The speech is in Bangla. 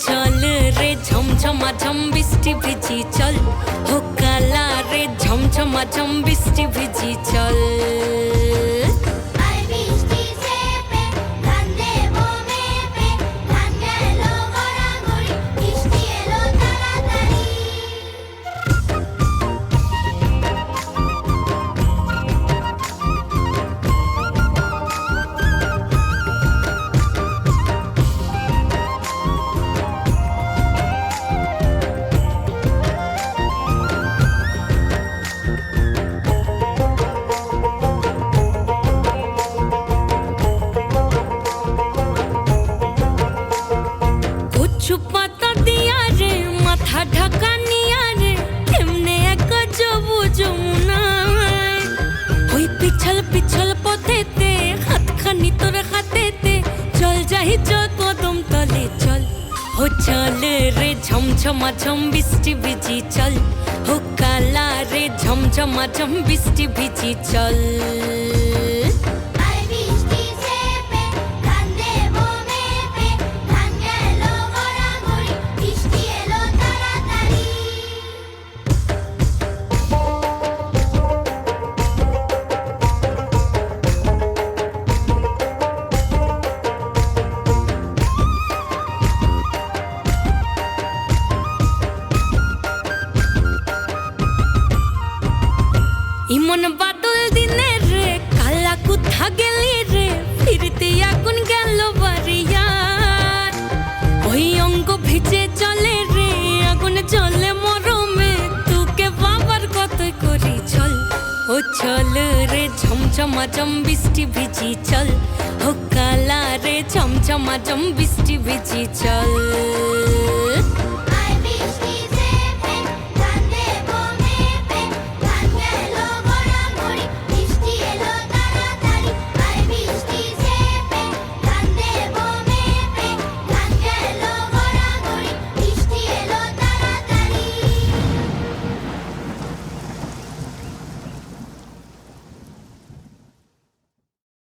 চল রে ঝমঝমা ঝম বৃষ্টি ভিজি চল, হো কালা রে ঝমঝমা ঝম বৃষ্টি ভিজি চল। পাতা দিয়া রে মাথা ঢাকা নিয়া রে কেমনে এক যাবো যমুনায়, ওই পিছল পিছল পথেতে হাতখানি তোর হাতেতে চল যাই চল কদম তলে চল, ও চল রে ঝমঝমা ঝম বৃষ্টি ভিজি চল, ও কালা রে ঝমঝমা ঝম বৃষ্টি ভিজি চল। ইমন বাদল দিনে রে কালা কোথা গেলি রে, ফিরতে আগুন গেল বাড়িয়ার, ওই অঙ্গ ভিজে চলে রে আগুন চলে মরমে, তোকে বাবার কতই করি চল, ও চল রে ঝমঝমা ঝম বৃষ্টি ভিজি চল, ও কালা রে ঝমঝমা ঝম বৃষ্টি ভিজি চল।